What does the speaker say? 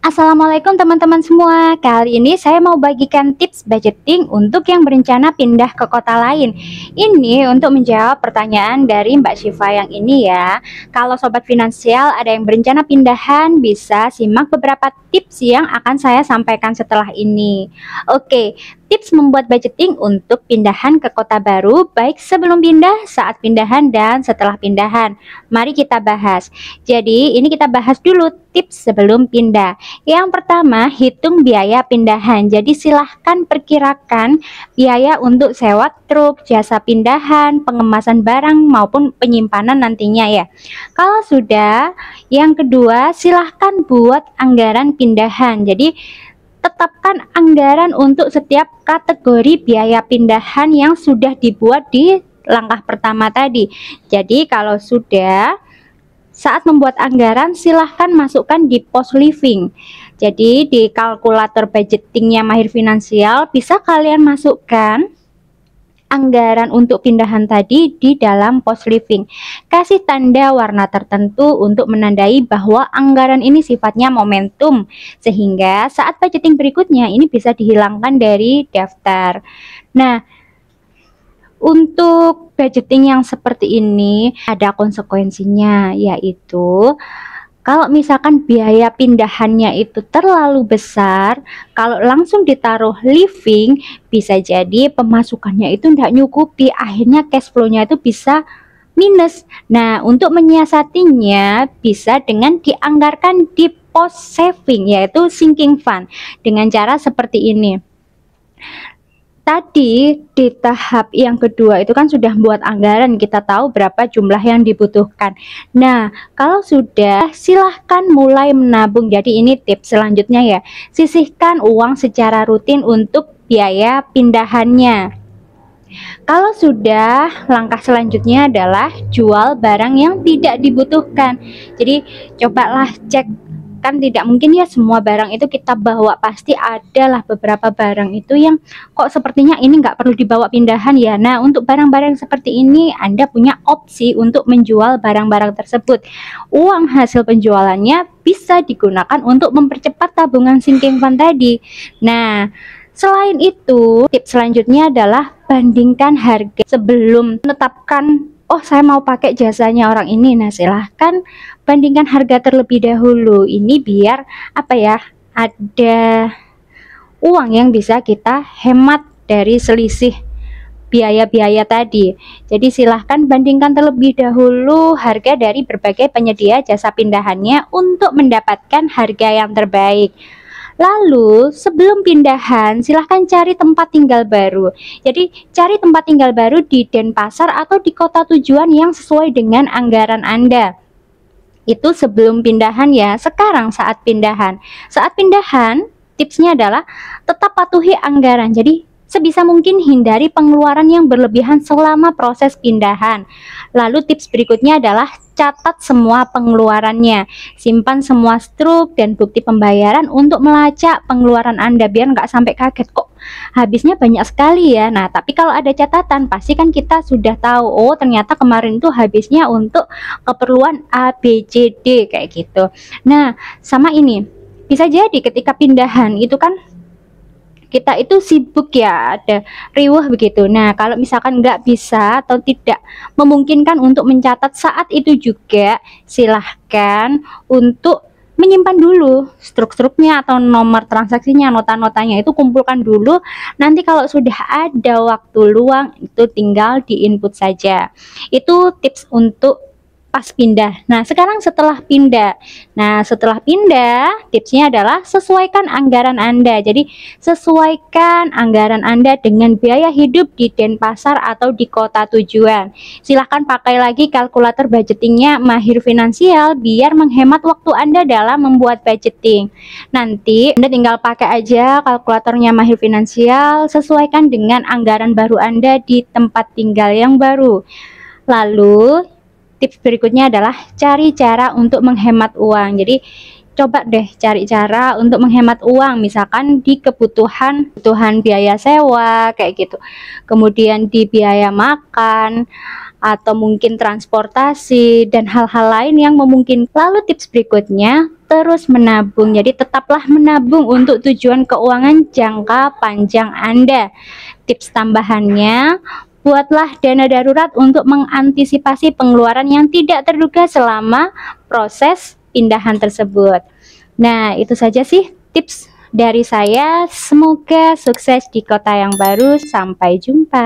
Assalamualaikum teman-teman semua. Kali ini saya mau bagikan tips budgeting untuk yang berencana pindah ke kota lain. Ini untuk menjawab pertanyaan dari Mbak Syifa yang ini ya. Kalau sobat finansial ada yang berencana pindahan, bisa simak beberapa tips yang akan saya sampaikan setelah ini. Oke, tips membuat budgeting untuk pindahan ke kota baru, baik sebelum pindah, saat pindahan, dan setelah pindahan. Mari kita bahas. Jadi ini kita bahas dulu tips sebelum pindah. Yang pertama, hitung biaya pindahan. Jadi silahkan perkirakan biaya untuk sewa truk, jasa pindahan, pengemasan barang maupun penyimpanan nantinya ya. Kalau sudah, yang kedua silahkan buat anggaran pindahan. Jadi tetapkan anggaran untuk setiap kategori biaya pindahan yang sudah dibuat di langkah pertama tadi. Jadi kalau sudah, saat membuat anggaran silahkan masukkan di pos living. Jadi di kalkulator budgetingnya Mahir Finansial bisa kalian masukkan anggaran untuk pindahan tadi di dalam pos living. Kasih tanda warna tertentu untuk menandai bahwa anggaran ini sifatnya momentum, sehingga saat budgeting berikutnya ini bisa dihilangkan dari daftar. Nah, untuk budgeting yang seperti ini ada konsekuensinya, yaitu kalau misalkan biaya pindahannya itu terlalu besar, kalau langsung ditaruh living, bisa jadi pemasukannya itu tidak nyukupi, akhirnya cash flow-nya itu bisa minus. Nah, untuk menyiasatinya bisa dengan dianggarkan di pos saving, yaitu sinking fund, dengan cara seperti ini. Tadi di tahap yang kedua itu kan sudah buat anggaran, kita tahu berapa jumlah yang dibutuhkan. Nah, kalau sudah, silahkan mulai menabung. Jadi ini tips selanjutnya ya, sisihkan uang secara rutin untuk biaya pindahannya. Kalau sudah, langkah selanjutnya adalah jual barang yang tidak dibutuhkan. Jadi cobalah cek, kan tidak mungkin ya semua barang itu kita bawa, pasti adalah beberapa barang itu yang kok sepertinya ini nggak perlu dibawa pindahan ya. Nah, untuk barang-barang seperti ini Anda punya opsi untuk menjual barang-barang tersebut. Uang hasil penjualannya bisa digunakan untuk mempercepat tabungan sinking fund tadi. Nah, selain itu, tips selanjutnya adalah bandingkan harga sebelum menetapkan, oh saya mau pakai jasanya orang ini. Nah, silahkan bandingkan harga terlebih dahulu. Ini biar apa ya, ada uang yang bisa kita hemat dari selisih biaya-biaya tadi. Jadi silahkan bandingkan terlebih dahulu harga dari berbagai penyedia jasa pindahannya untuk mendapatkan harga yang terbaik. Lalu sebelum pindahan silahkan cari tempat tinggal baru. Jadi cari tempat tinggal baru di Denpasar atau di kota tujuan yang sesuai dengan anggaran Anda. Itu sebelum pindahan ya. Sekarang saat pindahan tipsnya adalah tetap patuhi anggaran. Jadi sebisa mungkin hindari pengeluaran yang berlebihan selama proses pindahan. Lalu tips berikutnya adalah catat semua pengeluarannya, simpan semua struk dan bukti pembayaran untuk melacak pengeluaran Anda biar nggak sampai kaget kok habisnya banyak sekali ya. Nah, tapi kalau ada catatan pasti kan kita sudah tahu, oh ternyata kemarin itu habisnya untuk keperluan A, B, C, D kayak gitu. Nah, sama ini bisa jadi ketika pindahan itu kan kita itu sibuk ya, ada riuh begitu. Nah, kalau misalkan nggak bisa atau tidak memungkinkan untuk mencatat saat itu juga, silahkan untuk menyimpan dulu struk-struknya atau nomor transaksinya, nota-notanya itu kumpulkan dulu. Nanti kalau sudah ada waktu luang itu tinggal di-input saja. Itu tips untuk pas pindah. Nah, sekarang setelah pindah. Nah, setelah pindah, tipsnya adalah sesuaikan anggaran Anda. Jadi, sesuaikan anggaran Anda dengan biaya hidup di Denpasar atau di kota tujuan. Silahkan pakai lagi kalkulator budgetingnya Mahir Finansial biar menghemat waktu Anda dalam membuat budgeting. Nanti Anda tinggal pakai aja kalkulatornya Mahir Finansial, sesuaikan dengan anggaran baru Anda di tempat tinggal yang baru. Lalu tips berikutnya adalah cari cara untuk menghemat uang. Jadi coba deh cari cara untuk menghemat uang, misalkan di kebutuhan biaya sewa kayak gitu, kemudian di biaya makan atau mungkin transportasi dan hal-hal lain yang memungkinkan. Lalu tips berikutnya, terus menabung. Jadi tetaplah menabung untuk tujuan keuangan jangka panjang Anda. Tips tambahannya, buatlah dana darurat untuk mengantisipasi pengeluaran yang tidak terduga selama proses pindahan tersebut. Nah, itu saja sih tips dari saya. Semoga sukses di kota yang baru. Sampai jumpa.